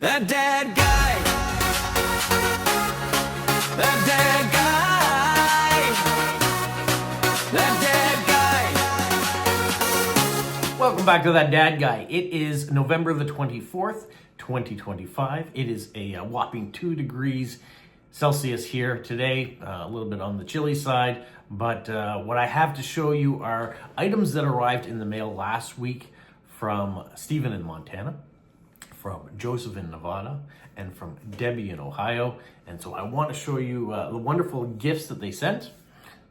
That dead guy. That dead guy. That dead guy. Welcome back to That Dad Guy. It is November the 24th, 2025. It is a whopping 2 degrees Celsius here today, a little bit on the chilly side. But what I have to show you are items that arrived in the mail last week from Stephen in Montana, from Joseph in Nevada, and from Debbie in Ohio. And so I want to show you the wonderful gifts that they sent.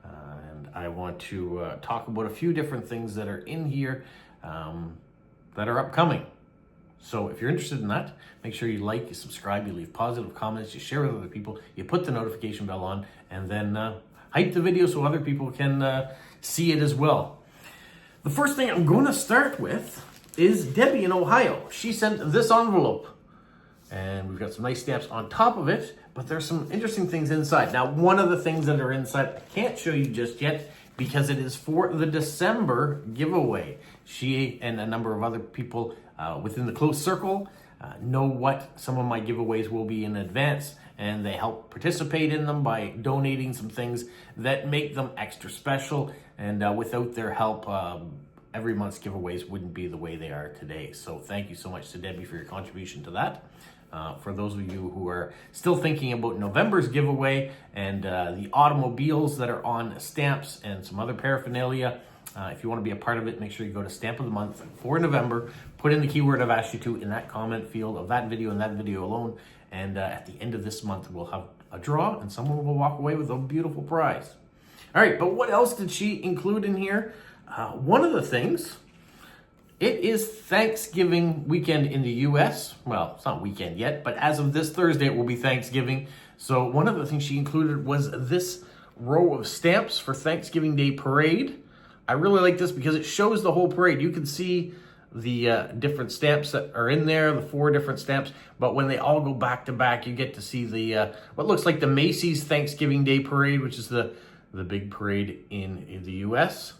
And I want to talk about a few different things that are in here that are upcoming. So if you're interested in that, make sure you like, you subscribe, you leave positive comments, you share with other people, you put the notification bell on, and then hype the video so other people can see it as well. The first thing I'm going to start with is Debbie in Ohio. She sent this envelope, and we've got some nice stamps on top of it, but there's some interesting things inside. Now, one of the things that are inside, I can't show you just yet because it is for the December giveaway. She and a number of other people within the close circle know what some of my giveaways will be in advance, and they help participate in them by donating some things that make them extra special. And without their help, every month's giveaways wouldn't be the way they are today. So thank you so much to Debbie for your contribution to that. For those of you who are still thinking about November's giveaway and the automobiles that are on stamps and some other paraphernalia, if you want to be a part of it, make sure you go to Stamp of the Month for November, put in the keyword I've asked you to in that comment field of that video and that video alone, and at the end of this month we'll have a draw and someone will walk away with a beautiful prize. All right, but what else did she include in here? One of the things, it is Thanksgiving weekend in the U.S. Well, it's not weekend yet, but as of this Thursday, it will be Thanksgiving. So one of the things she included was this row of stamps for Thanksgiving Day Parade. I really like this because it shows the whole parade. You can see the different stamps that are in there, the 4 different stamps, but when they all go back to back, you get to see the what looks like the Macy's Thanksgiving Day Parade, which is the big parade in the U.S.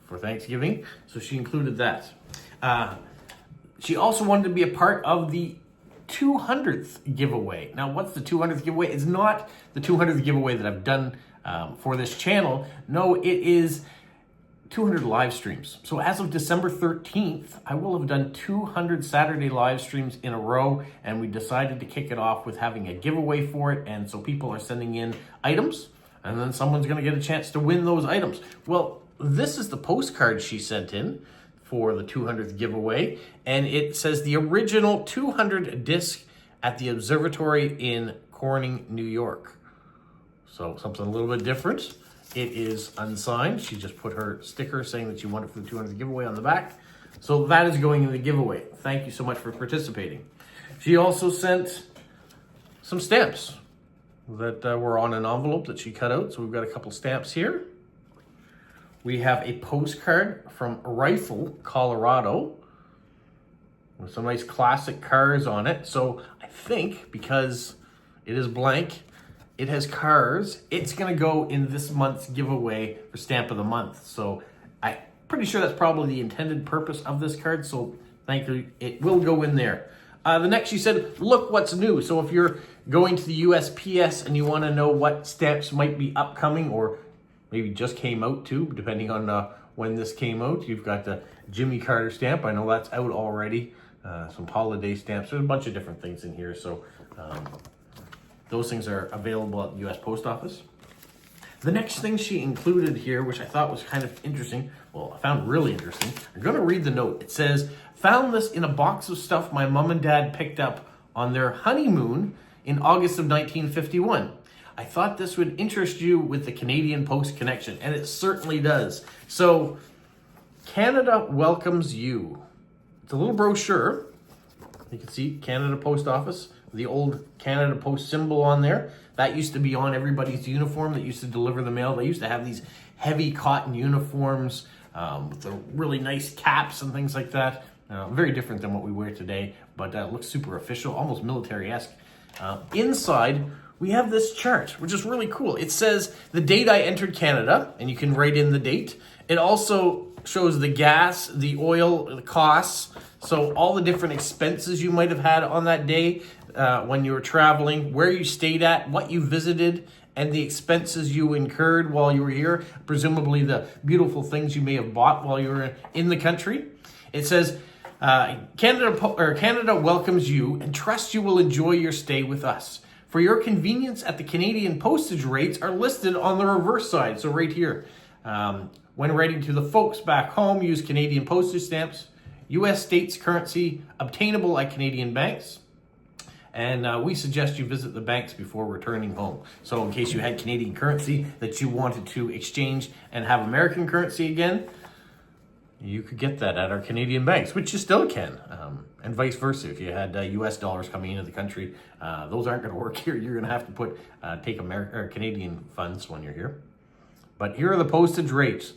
for Thanksgiving. So she included that. She also wanted to be a part of the 200th giveaway. Now, what's the 200th giveaway? It's not the 200th giveaway that I've done for this channel. No, it is 200 live streams. So as of December 13th, I will have done 200 Saturday live streams in a row, and we decided to kick it off with having a giveaway for it. And so people are sending in items, and then someone's going to get a chance to win those items. Well, this is the postcard she sent in for the 200th giveaway, and it says the original 200 disc at the observatory in Corning, New York. So something a little bit different. It is unsigned. She just put her sticker saying that she won it for the 200th giveaway on the back. So that is going in the giveaway. Thank you so much for participating. She also sent some stamps that were on an envelope that she cut out. So we've got a couple stamps here. We have a postcard from Rifle, Colorado, with some nice classic cars on it. So I think because it is blank, it has cars, it's going to go in this month's giveaway for Stamp of the Month. So I'm pretty sure that's probably the intended purpose of this card. So thank you. It will go in there. The next, she said, look what's new. So if you're going to the USPS and you want to know what stamps might be upcoming or maybe just came out too, depending on when this came out. You've got the Jimmy Carter stamp. I know that's out already. Some holiday stamps. There's a bunch of different things in here. So those things are available at the U.S. Post Office. The next thing she included here, which I thought was kind of interesting, well, I found really interesting. I'm going to read the note. It says, found this in a box of stuff my mom and dad picked up on their honeymoon in August of 1951. I thought this would interest you with the Canadian Post connection, and it certainly does. So, Canada welcomes you. It's a little brochure. You can see Canada Post Office, the old Canada Post symbol on there. That used to be on everybody's uniform that used to deliver the mail. They used to have these heavy cotton uniforms with the really nice caps and things like that. Very different than what we wear today, but it looks super official, almost military-esque. Inside, we have this chart, which is really cool. It says the date I entered Canada, and you can write in the date. It also shows the gas, the oil, the costs. So all the different expenses you might have had on that day when you were traveling, where you stayed at, what you visited, and the expenses you incurred while you were here, presumably the beautiful things you may have bought while you were in the country. It says, Canada welcomes you and trusts you will enjoy your stay with us. For your convenience, at the Canadian postage rates are listed on the reverse side, so right here. When writing to the folks back home, use Canadian postage stamps, U.S. states currency, obtainable at Canadian banks. And we suggest you visit the banks before returning home. So in case you had Canadian currency that you wanted to exchange and have American currency again, you could get that at our Canadian banks, which you still can. And vice versa. If you had U.S. dollars coming into the country, those aren't going to work here. You're going to have to take Canadian funds when you're here. But here are the postage rates.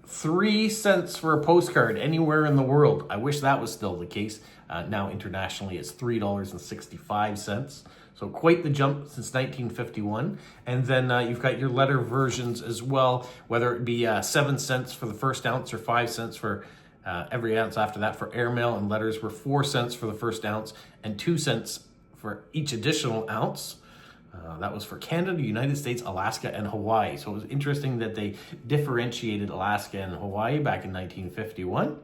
3 cents for a postcard anywhere in the world. I wish that was still the case. Now internationally it's $3.65. So quite the jump since 1951. And then you've got your letter versions as well, whether it be 7 cents for the first ounce or 5 cents for every ounce after that for airmail, and letters were 4 cents for the first ounce and 2 cents for each additional ounce. That was for Canada, United States, Alaska, and Hawaii. So it was interesting that they differentiated Alaska and Hawaii back in 1951.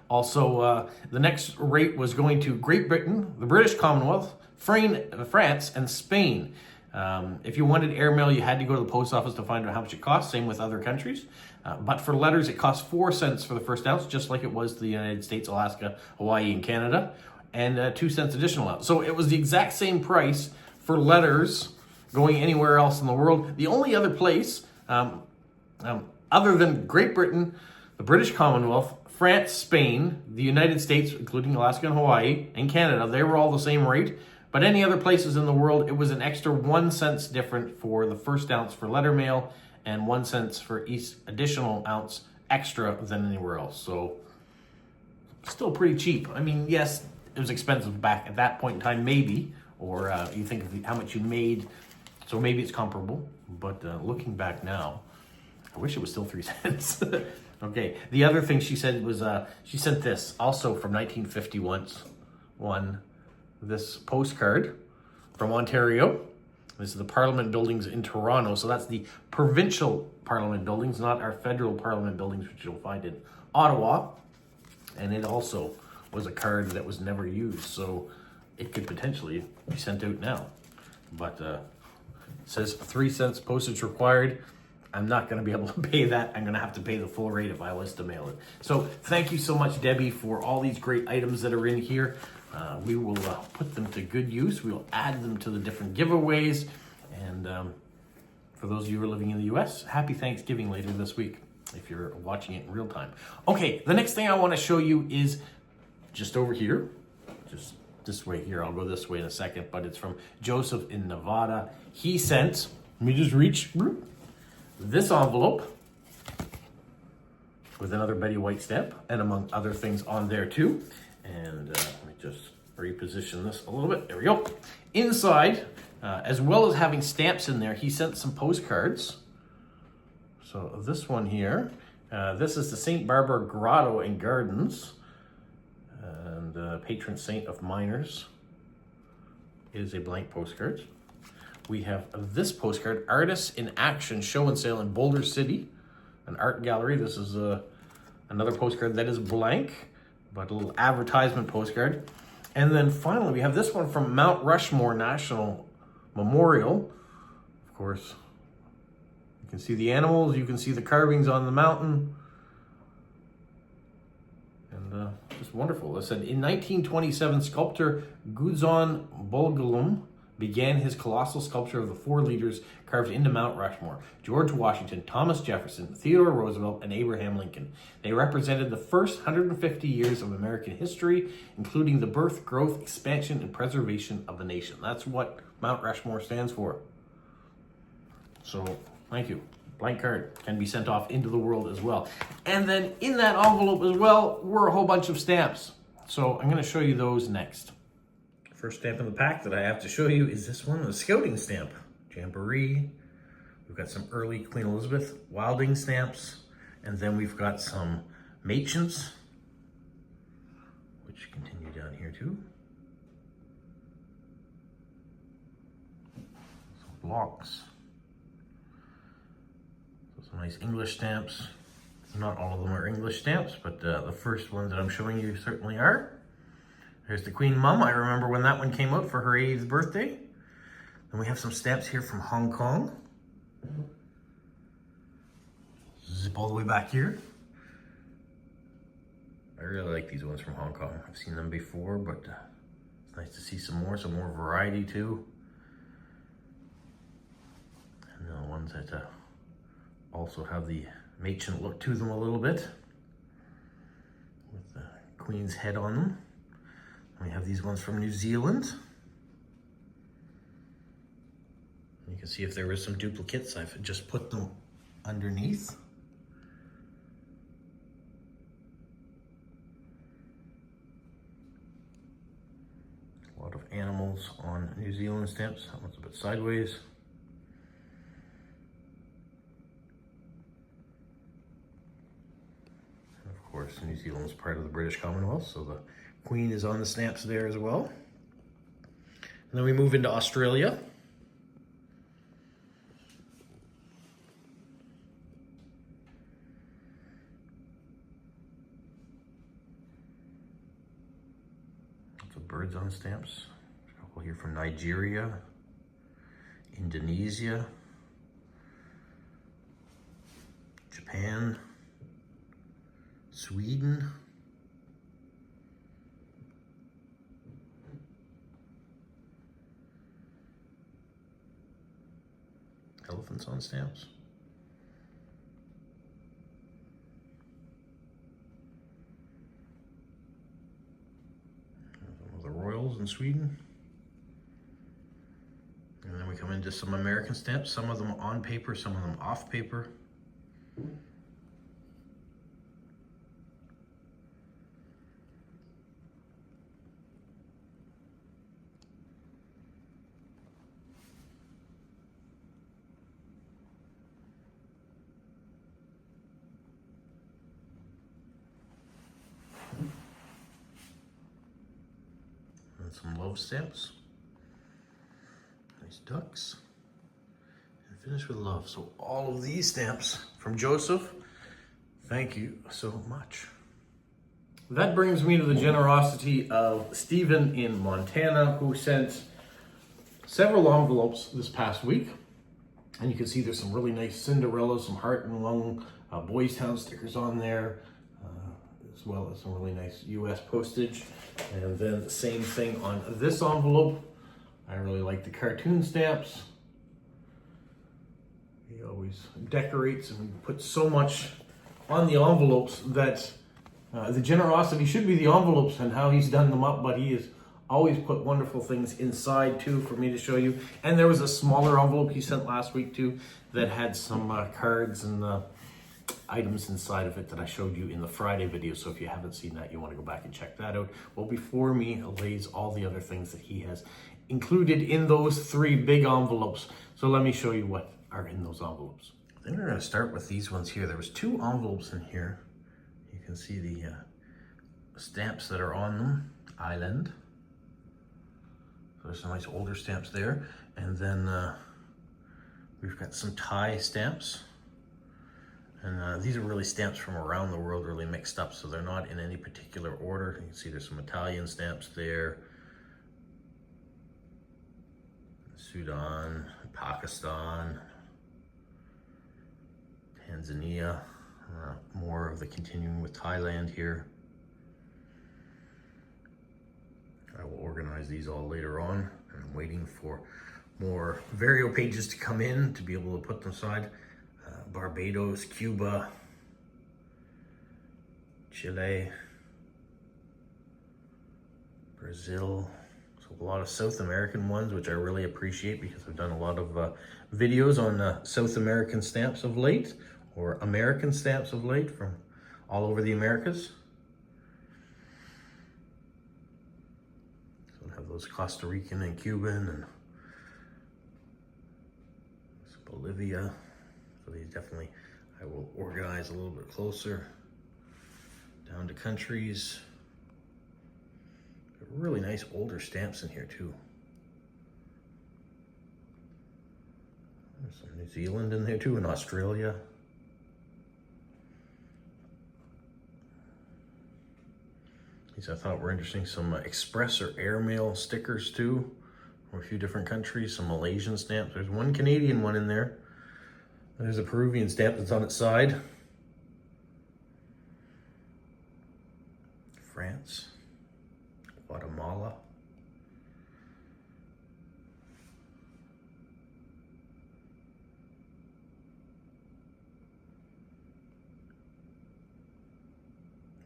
Also, the next rate was going to Great Britain, the British Commonwealth, France, and Spain. If you wanted airmail, you had to go to the post office to find out how much it cost. Same with other countries. But for letters, it cost 4 cents for the first ounce, just like it was to the United States, Alaska, Hawaii, and Canada, and 2 cents additional ounce. So it was the exact same price for letters going anywhere else in the world. The only other place, other than Great Britain, the British Commonwealth, France, Spain, the United States, including Alaska and Hawaii, and Canada, they were all the same rate. But any other places in the world, it was an extra 1 cent different for the first ounce for letter mail and 1 cent for each additional ounce extra than anywhere else. So still pretty cheap. I mean, yes, it was expensive back at that point in time, maybe, or you think of how much you made, so maybe it's comparable. But looking back now, I wish it was still 3 cents. Okay, the other thing she said was, she sent this also from 1951, this postcard from Ontario. This is the Parliament buildings in Toronto. So that's the provincial Parliament buildings, not our federal Parliament buildings, which you'll find in Ottawa. And it also was a card that was never used, so it could potentially be sent out now. But it says 3 cents postage required. I'm not going to be able to pay that. I'm going to have to pay the full rate if I was to mail it. So thank you so much, Debbie, for all these great items that are in here. We will put them to good use. We will add them to the different giveaways. And for those of you who are living in the U.S., happy Thanksgiving later this week if you're watching it in real time. Okay, the next thing I want to show you is just over here. Just this way here. I'll go this way in a second, but it's from Joseph in Nevada. He sent, let me just reach this envelope with another Betty White stamp and among other things on there too. And let me just reposition this a little bit. There we go. Inside, as well as having stamps in there, he sent some postcards. So this one here, this is the St. Barbara Grotto and Gardens, and patron saint of miners is a blank postcard. We have this postcard, Artists in Action Show and Sale in Boulder City, an art gallery. This is another postcard that is blank, but a little advertisement postcard. And then finally, we have this one from Mount Rushmore National Memorial. Of course, you can see the animals, you can see the carvings on the mountain. And just wonderful. It said, in 1927, sculptor Guzon Bolgulum began his colossal sculpture of the four leaders carved into Mount Rushmore: George Washington, Thomas Jefferson, Theodore Roosevelt, and Abraham Lincoln. They represented the first 150 years of American history, including the birth, growth, expansion, and preservation of the nation. That's what Mount Rushmore stands for. So, thank you. Blank card can be sent off into the world as well. And then in that envelope as well were a whole bunch of stamps. So I'm going to show you those next. First stamp in the pack that I have to show you is this one, the scouting stamp. Jamboree. We've got some early Queen Elizabeth Wilding stamps. And then we've got some Machins. Should continue down here too. Some blocks. So some nice English stamps. Not all of them are English stamps, but the first ones that I'm showing you certainly are. There's the Queen Mum. I remember when that one came out for her 80th birthday. Then we have some stamps here from Hong Kong. Zip all the way back here. I really like these ones from Hong Kong. I've seen them before, but it's nice to see some more variety too. And then the ones that also have the ancient look to them a little bit, with the Queen's head on them. And we have these ones from New Zealand. You can see if there is some duplicates, I've just put them underneath. A lot of animals on New Zealand stamps. That one's a bit sideways. And of course, New Zealand is part of the British Commonwealth, so the Queen is on the stamps there as well. And then we move into Australia. Birds on stamps. A couple here from Nigeria, Indonesia, Japan, Sweden, elephants on stamps. Royals in Sweden. And then we come into some American stamps, some of them on paper, some of them off paper. Some love stamps, nice ducks, and finish with love. So all of these stamps from Joseph, thank you so much. That brings me to the generosity of Stephen in Montana, who sent several envelopes this past week. And you can see there's some really nice Cinderella, some Heart and Lung, Boys Town stickers on there, as well as some really nice US postage. And then the same thing on this envelope. I really like the cartoon stamps. He always decorates and puts so much on the envelopes that the generosity should be the envelopes and how he's done them up, but he has always put wonderful things inside too for me to show you. And there was a smaller envelope he sent last week too that had some cards and items inside of it that I showed you in the Friday video. So if you haven't seen that, you want to go back and check that out. Well, before me lays all the other things that he has included in those 3 big envelopes. So let me show you what are in those envelopes. I think we're going to start with these ones here. There was 2 envelopes in here. You can see the stamps that are on them. Island. So there's some nice older stamps there. And then we've got some Thai stamps. And these are really stamps from around the world, really mixed up, so they're not in any particular order. You can see there's some Italian stamps there. Sudan, Pakistan, Tanzania, more of the continuing with Thailand here. I will organize these all later on, and I'm waiting for more Vario pages to come in to be able to put them aside. Barbados, Cuba, Chile, Brazil. So a lot of South American ones, which I really appreciate because I've done a lot of videos on South American stamps of late, or American stamps of late from all over the Americas. So I have those Costa Rican and Cuban and Bolivia. So these definitely, I will organize a little bit closer down to countries. Really nice older stamps in here too. There's some New Zealand in there too, and Australia. These I thought were interesting. Some express or airmail stickers too, from a few different countries. Some Malaysian stamps. There's one Canadian one in there. There's a Peruvian stamp that's on its side. France, Guatemala.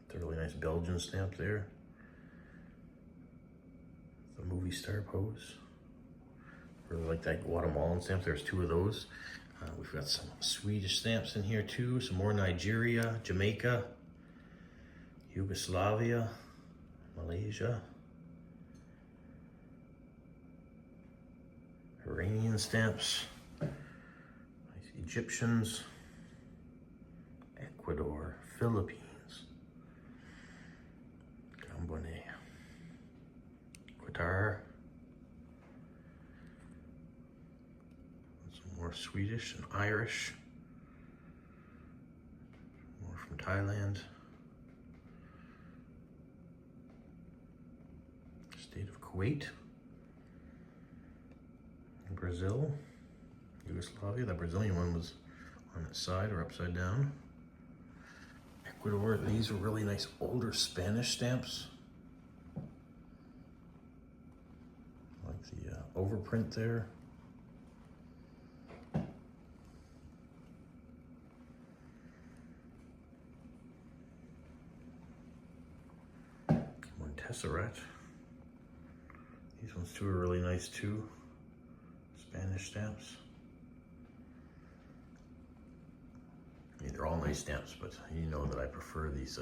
It's a really nice Belgian stamp there. The movie star pose. Really like that Guatemalan stamp. There's two of those. We've got some Swedish stamps in here too. Some more Nigeria, Jamaica, Yugoslavia, Malaysia, Iranian stamps, Egyptians, Ecuador, Philippines, Gambone, Qatar, some more Swedish and Irish, more from Thailand, State of Kuwait, Brazil, Yugoslavia. That Brazilian one was on its side or upside down. Ecuador. These are really nice older Spanish stamps. I like the overprint there. More Tesseract. These ones too are really nice too. Spanish stamps. I mean, they're all nice stamps, but you know that I prefer these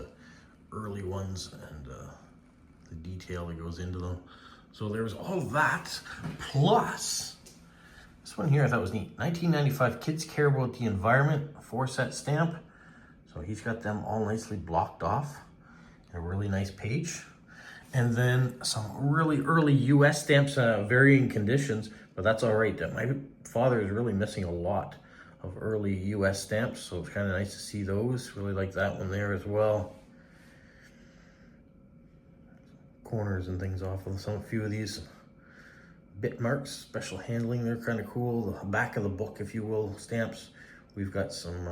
early ones and the detail that goes into them. So there's all that, plus this one here I thought was neat. 1995 Kids Care About the Environment 4-set stamp. So he's got them all nicely blocked off in a really nice page. And then some really early US stamps, varying conditions, but that's all right. My father is really missing a lot of early US stamps, so it's kind of nice to see those. Really like that one there as well. Corners and things off of a few of these. Bit marks, special handling, they're kind of cool. The back of the book, if you will, stamps. We've got some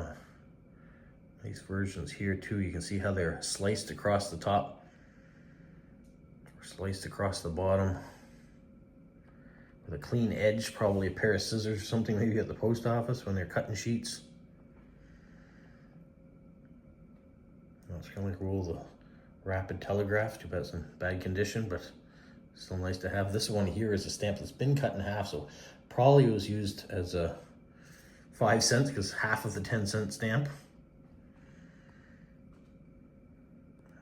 nice versions here too. You can see how they're sliced across the top. Sliced across the bottom with a clean edge, probably a pair of scissors or something maybe at the post office when they're cutting sheets. That's kind of cool. The rapid telegraph, too bad it's in bad condition, but still nice to have. This one here is a stamp that's been cut in half, so probably was used as a 5 cents because half of the 10-cent stamp,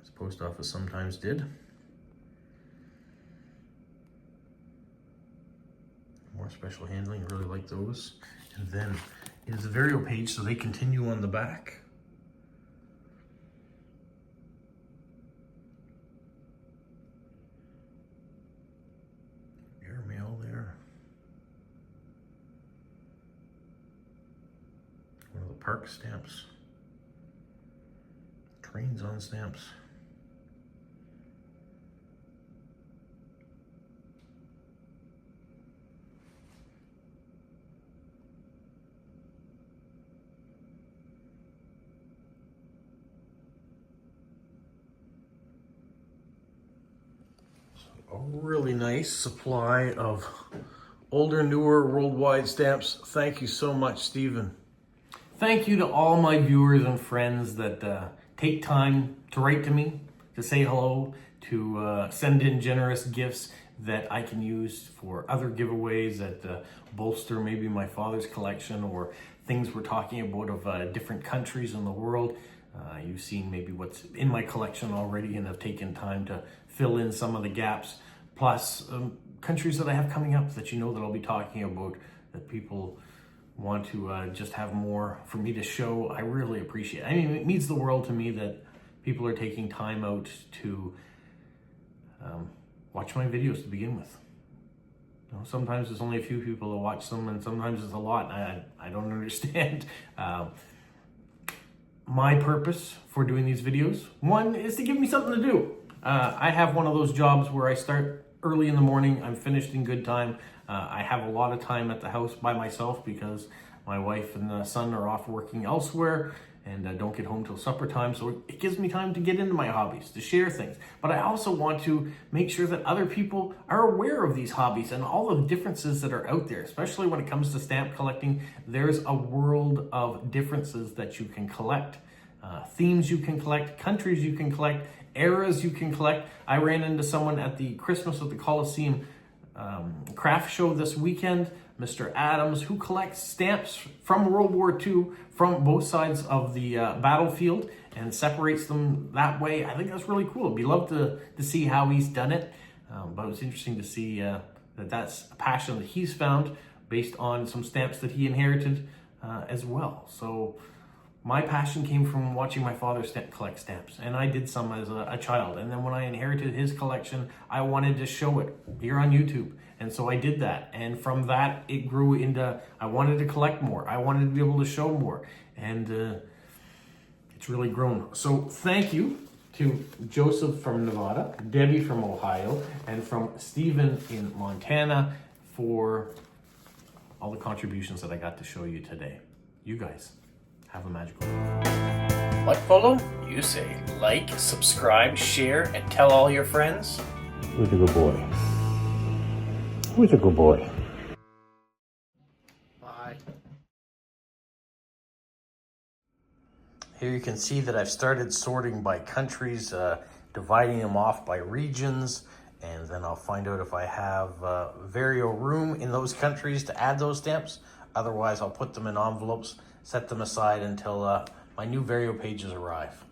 as the post office sometimes did. More special handling, really like those. And then it is a Vario page, so they continue on the back. Airmail there. One of the park stamps. Trains on stamps. A really nice supply of older, newer, worldwide stamps. Thank you so much, Stephen. Thank you to all my viewers and friends that take time to write to me, to say hello, to send in generous gifts that I can use for other giveaways that bolster maybe my father's collection or things we're talking about of different countries in the world. You've seen maybe what's in my collection already and have taken time to fill in some of the gaps, plus countries that I have coming up that you know that I'll be talking about that people want to just have more for me to show. I really appreciate it. I mean, it means the world to me that people are taking time out to watch my videos to begin with. You know, sometimes there's only a few people that watch them, and sometimes it's a lot. I don't understand. My purpose for doing these videos, one, is to give me something to do. I have one of those jobs where I start early in the morning, I'm finished in good time. I have a lot of time at the house by myself because my wife and the son are off working elsewhere, and I don't get home till supper time. So it gives me time to get into my hobbies, to share things. But I also want to make sure that other people are aware of these hobbies and all the differences that are out there, especially when it comes to stamp collecting. There's a world of differences that you can collect. Themes you can collect, countries you can collect, eras you can collect. I ran into someone at the Christmas at the Coliseum craft show this weekend, Mr. Adams, who collects stamps from World War II from both sides of the battlefield and separates them that way. I think that's really cool. It'd be love to see how he's done it, but it was interesting to see that that's a passion that he's found based on some stamps that he inherited as well. So my passion came from watching my father collect stamps, and I did some as a child. And then when I inherited his collection, I wanted to show it here on YouTube. And so I did that. And from that, it grew into, I wanted to collect more. I wanted to be able to show more. And it's really grown. So thank you to Joseph from Nevada, Debbie from Ohio, and from Stephen in Montana for all the contributions that I got to show you today. You guys have a magical day. What, Polo? You say like, subscribe, share, and tell all your friends? Who's a good boy? Who's a good boy? Bye. Here you can see that I've started sorting by countries, dividing them off by regions, and then I'll find out if I have vario room in those countries to add those stamps. Otherwise, I'll put them in envelopes, set them aside until my new vario pages arrive.